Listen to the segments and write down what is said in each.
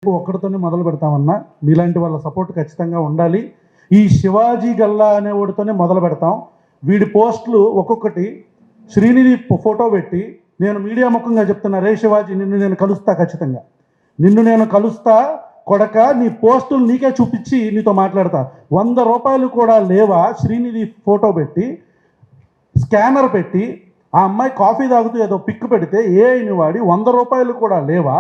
ఒక్కడితోనే మొదలు పెడతామన్నా, మీలాంటి వాళ్ళ సపోర్ట్ ఖచ్చితంగా ఉండాలి. ఈ శివాజీ గల్లా అనే వాడితోనే మొదలు పెడతాం. వీడి పోస్టులు ఒక్కొక్కటి శ్రీనిధి ఫోటో పెట్టి, నేను మీడియా ముఖంగా చెప్తున్నా, రే శివాజీ నిన్ను నేను కలుస్తా, ఖచ్చితంగా నిన్ను నేను కలుస్తా కొడక, నీ పోస్టులు నీకే చూపించి నీతో మాట్లాడతా. 100 రూపాయలు కూడా లేవా శ్రీనిధి ఫోటో పెట్టి, స్కానర్ పెట్టి, ఆ అమ్మాయి కాఫీ తాగుతూ ఏదో పిక్ పెడితే ఏఐని వాడి 100 రూపాయలు కూడా లేవా,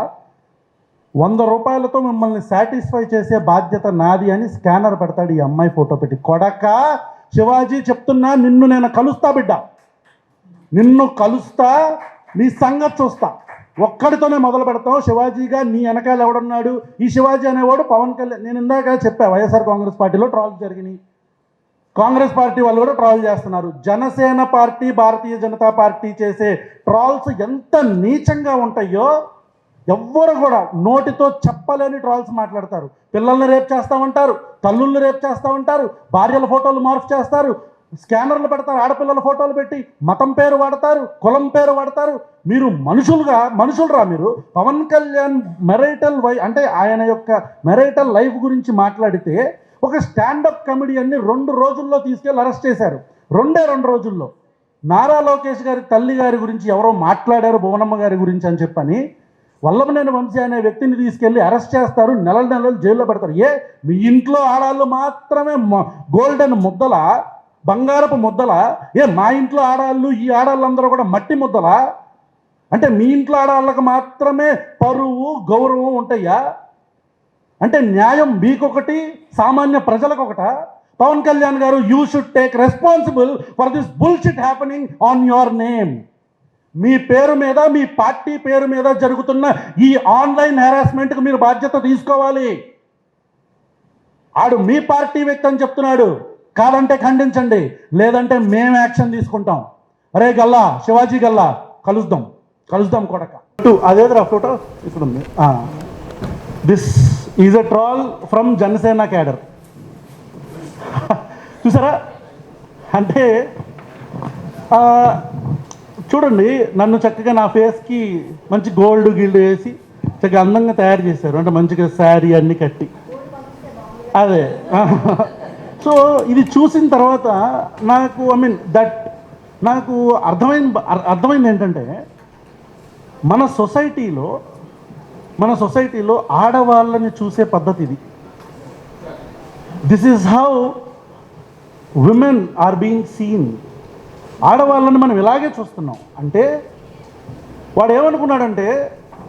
100 రూపాయలతో మిమ్మల్ని సాటిస్ఫై చేసే బాధ్యత నాది అని స్కానర్ పెడతాడు ఈ అమ్మాయి ఫోటో పెట్టి. కొడక శివాజీ చెప్తున్నా, నిన్ను నేను కలుస్తా బిడ్డ, నిన్ను కలుస్తా, నీ సంగతి చూస్తా. ఒక్కడితోనే మొదలు పెడతాం. శివాజీగా నీ వెనకాల ఎవడున్నాడు? ఈ శివాజీ అనేవాడు పవన్ కళ్యాణ్. నేను ఇందాక చెప్పా, వైఎస్ఆర్ కాంగ్రెస్ పార్టీలో ట్రాల్స్ జరిగినాయి, కాంగ్రెస్ పార్టీ వాళ్ళు కూడా ట్రాల్ చేస్తున్నారు. జనసేన పార్టీ, భారతీయ జనతా పార్టీ చేసే ట్రాల్స్ ఎంత నీచంగా ఉంటాయో ఎవ్వరు కూడా నోటితో చెప్పలేని ట్రాల్స్ మాట్లాడతారు. పిల్లల్ని రేప్ చేస్తామంటారు, తల్లుల్ని రేప్ చేస్తామంటారు, భార్యల ఫోటోలు మార్పు చేస్తారు, స్కానర్లు పెడతారు, ఆడపిల్లల ఫోటోలు పెట్టి మతం పేరు వాడతారు, కులం పేరు వాడతారు. మీరు మనుషులురా మీరు. పవన్ కళ్యాణ్ మెరైటల్ అంటే ఆయన యొక్క మెరైటల్ లైఫ్ గురించి మాట్లాడితే ఒక స్టాండప్ కమెడియన్ని 2 రోజుల్లో తీసుకెళ్ళి అరెస్ట్ చేశారు. 2 రోజుల్లో. నారా లోకేష్ గారి తల్లి గారి గురించి ఎవరో మాట్లాడారు, భువనమ్మ గారి గురించి అని చెప్పని వల్లభనేని వంశీ అనే వ్యక్తిని తీసుకెళ్ళి అరెస్ట్ చేస్తారు, నెలలు జైల్లో పెడతారు. మీ ఇంట్లో ఆడాళ్ళు మాత్రమే గోల్డెన్ ముద్దల, బంగారపు ముద్దల? మా ఇంట్లో ఆడాళ్ళు, ఈ ఆడాళ్ళందరూ కూడా మట్టి ముద్దల? అంటే మీ ఇంట్లో ఆడాళ్ళకు మాత్రమే పరువు గౌరవం ఉంటాయా? అంటే న్యాయం మీకొకటి, సామాన్య ప్రజలకు ఒకట? Pawan Kalyan garu, you should take responsible for this bullshit happening on your name. మీ పేరు మీద, మీ పార్టీ పేరు మీద జరుగుతున్న ఈ ఆన్లైన్ హెరాస్మెంట్కి మీరు బాధ్యత తీసుకోవాలి. ఆడు మీ పార్టీ వ్యక్తి అని చెప్తున్నాడు, కాదంటే ఖండించండి, లేదంటే మేము యాక్షన్ తీసుకుంటాం. అరే గల్లా, శివాజీ గల్లా, కలుద్దాం కొడక. అదేదిరా ఫోటో ఇక్కడ ఉంది. This is a troll from Janasena cadre. చూసారా? అంటే చూడండి, నన్ను చక్కగా నా ఫేస్కి మంచి గోల్డ్ వేసి చక్కగా అందంగా తయారు చేశారు. అంటే మంచిగా శారీ అన్ని కట్టి, అదే. సో ఇది చూసిన తర్వాత నాకు నాకు అర్థమైంది ఏంటంటే, మన సొసైటీలో ఆడవాళ్ళని చూసే పద్ధతి ఇది. This is how women are being seen. ఆడవాళ్ళని మనం ఇలాగే చూస్తున్నాం. అంటే వాడు ఏమనుకున్నాడంటే,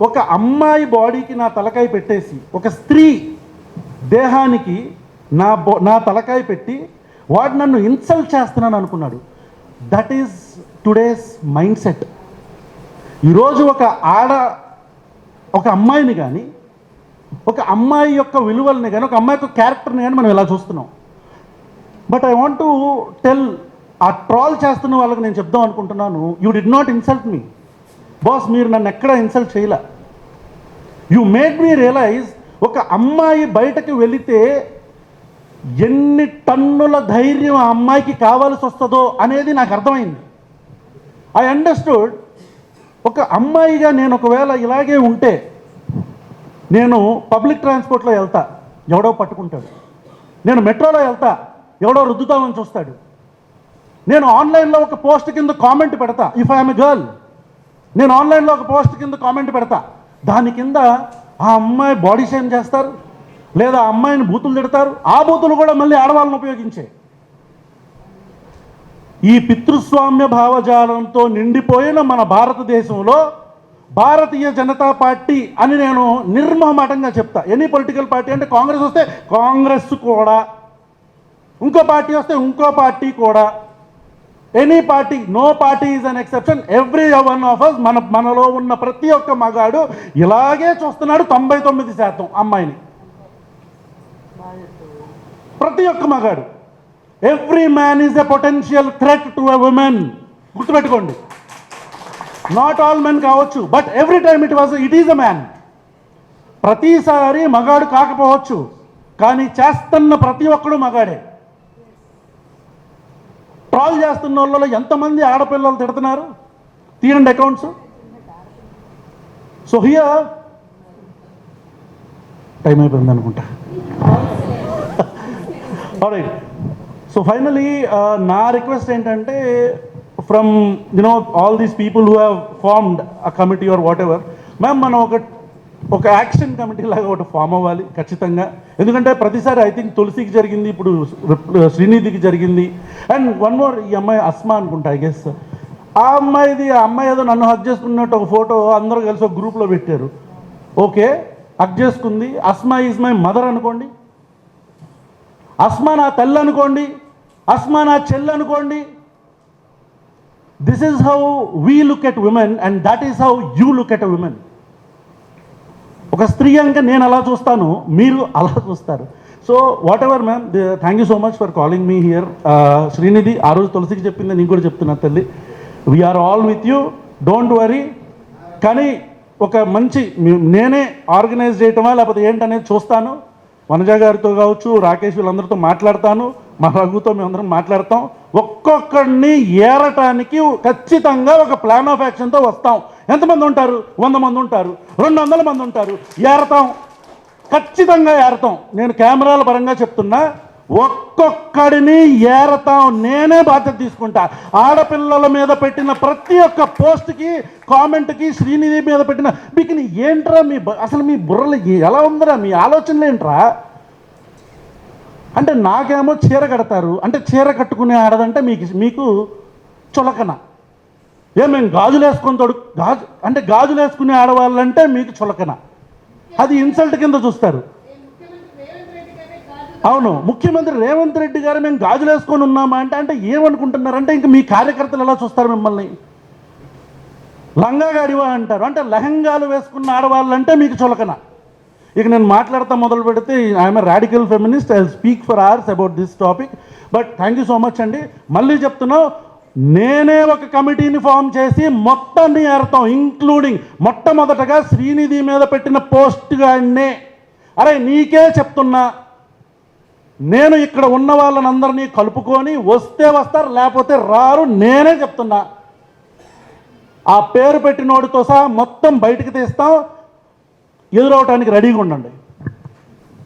ఒక అమ్మాయి బాడీకి నా తలకాయ పెట్టేసి, ఒక స్త్రీ దేహానికి నా తలకాయ పెట్టి వాడు నన్ను ఇన్సల్ట్ చేస్తున్నాను అనుకున్నాడు. That is today's mind set. ఈరోజు ఒక అమ్మాయిని కానీ, ఒక అమ్మాయి యొక్క విలువల్ని కానీ, ఒక అమ్మాయి యొక్క క్యారెక్టర్ని కానీ మనం ఇలా చూస్తున్నాం. But I want to tell, ఆ ట్రాల్ చేస్తున్న వాళ్ళకి నేను చెప్దాం అనుకుంటున్నాను, you did not insult me boss. మీరు నన్ను ఎక్కడ ఇన్సల్ట్ చేయలే. యూ మేడ్ మీ రియలైజ్, ఒక అమ్మాయి బయటకు వెళితే ఎన్ని టన్నుల ధైర్యం ఆ అమ్మాయికి కావాల్సి వస్తుందో అనేది నాకు అర్థమైంది. I understood. ఒక అమ్మాయిగా నేను ఒకవేళ ఇలాగే ఉంటే, నేను పబ్లిక్ ట్రాన్స్పోర్ట్లో వెళ్తా, ఎవడో పట్టుకుంటాడు. నేను మెట్రోలో వెళ్తా, ఎవడో రుద్దుతామని చూస్తాడు. నేను ఆన్లైన్లో ఒక పోస్ట్ కింద కామెంట్ పెడతా, ఇఫ్ ఐఎమ్ ఎ గర్ల్, నేను ఆన్లైన్లో ఒక పోస్ట్ కింద కామెంట్ పెడతా, దాని కింద ఆ అమ్మాయి బాడీ షేమ్ చేస్తారు, లేదా ఆ అమ్మాయిని బూతులు తిడతారు. ఆ బూతులు కూడా మళ్ళీ ఆడవాళ్ళని ఉపయోగించే. ఈ పితృస్వామ్య భావజాలంతో నిండిపోయిన మన భారతదేశంలో భారతీయ జనతా పార్టీ అని నేను నిర్మోహమాటంగా చెప్తా. ఎనీ పొలిటికల్ పార్టీ, అంటే కాంగ్రెస్ వస్తే కాంగ్రెస్ కూడా, ఇంకో పార్టీ వస్తే ఇంకో పార్టీ కూడా, any party, no party is an exception. Every one of us, మనలో ఉన్న ప్రతి ఒక్క మగాడు ఇలాగే చూస్తున్నాడు. 99% అమ్మాయిని, ప్రతి ఒక్క మగాడు. Every man is a potential threat to a women. గుర్తుపెట్టుకోండి. నాట్ ఆల్ మెన్ కావచ్చు, but every time it is a man. ప్రతిసారి మగాడు కాకపోవచ్చు, కానీ చేస్తున్న ప్రతి ఒక్కడు మగాడే. ట్రాల్ చేస్తున్న వాళ్ళలో ఎంతమంది ఆడపిల్లలు తిడుతున్నారు? తీయండి అకౌంట్స్. సో హియర్ టైం అయిపోయింది అనుకుంటా. ఆల్రైట్. సో ఫైనలీ నా రిక్వెస్ట్ ఏంటంటే from all these people who have formed a committee or whatever, ma'am మనం ఒక యాక్షన్ కమిటీ లాగా ఒకటి ఫామ్ అవ్వాలి ఖచ్చితంగా. ఎందుకంటే ప్రతిసారి ఐ థింక్ తులసికి జరిగింది, ఇప్పుడు శ్రీనిధికి జరిగింది, అండ్ వన్ మోర్, ఈ అమ్మాయి అస్మా అనుకుంటా ఐ గెస్, ఆ అమ్మాయి ఏదో నన్ను హక్ చేసుకున్నట్టు ఒక ఫోటో అందరూ కలిసి ఒక గ్రూప్లో పెట్టారు. ఓకే, హక్ చేసుకుంది, అస్మా ఈజ్ మై మదర్ అనుకోండి, అస్మా నా తల్లి అనుకోండి, అస్మా నా చెల్లి అనుకోండి. This is how we look at women and that is how you look at a women. ఒక స్త్రీ అంటే నేను అలా చూస్తాను, మీరు అలా చూస్తారు. So whatever ma'am, thank you so much for calling me here. Srinidhi ఆ రోజు తులసికి చెప్పింది, నీకు కూడా చెప్తున్నా తల్లి, we are all with you, don't worry. కానీ ఒక మంచి నేనే ఆర్గనైజ్ చేయటమా లేకపోతే ఏంటనేది చూస్తాను. వనజ గారితో కావచ్చు, రాకేష్ వీళ్ళందరితో మాట్లాడతాను, మా రఘుతో మేమందరం మాట్లాడతాం. ఒక్కొక్కడిని ఏరటానికి ఖచ్చితంగా ఒక ప్లాన్ ఆఫ్ యాక్షన్తో వస్తాం. ఎంతమంది ఉంటారు? 100 మంది ఉంటారు, 200 మంది ఉంటారు, ఏరతాం, ఖచ్చితంగా ఏరతాం. నేను కెమెరాల పరంగా చెప్తున్నా, ఒక్కొక్కడిని ఏరతాం, నేనే బాధ్యత తీసుకుంటా. ఆడపిల్లల మీద పెట్టిన ప్రతి ఒక్క పోస్ట్కి, కామెంట్కి, శ్రీనిధి మీద పెట్టిన మీకు ఏంట్రా అసలు మీ బుర్రలు ఎలా ఉందిరా, మీ ఆలోచనలు ఏంట్రా అంటే, నాకేమో చీర కడతారు అంటే చీర కట్టుకునే ఆడదంటే మీకు చులకన. మేము గాజులు వేసుకొని గాజులు వేసుకునే ఆడవాళ్ళంటే మీకు చులకన. అది ఇన్సల్ట్ కింద చూస్తారు. అవును, ముఖ్యమంత్రి రేవంత్ రెడ్డి గారు మేము గాజులు వేసుకొని ఉన్నామా అంటే ఏమనుకుంటున్నారంటే ఇంక మీ కార్యకర్తలు ఎలా చూస్తారు మిమ్మల్ని? లంగా గాడివా అంటారు అంటే లెహంగాలు వేసుకున్న ఆడవాళ్ళంటే మీకు చులకన. ఇక నేను మాట్లాడతా మొదలు పెడితే I'm a radical feminist, I speak for hours about this topic. But thank you so much అండి. మళ్ళీ చెప్తున్నావు, నేనే ఒక కమిటీని ఫామ్ చేసి మొత్తాన్ని ఏరతాం, ఇంక్లూడింగ్ మొట్టమొదటగా శ్రీనిధి మీద పెట్టిన పోస్ట్గానే. అరే నీకే చెప్తున్నా, నేను ఇక్కడ ఉన్న వాళ్ళని అందరినీ కలుపుకొని వస్తే వస్తారు, లేకపోతే రారు, నేనే చెప్తున్నా. ఆ పేరు పెట్టినోడితో సహా మొత్తం బయటకు తీస్తాం, ఎదురవటానికి రెడీగా ఉండండి.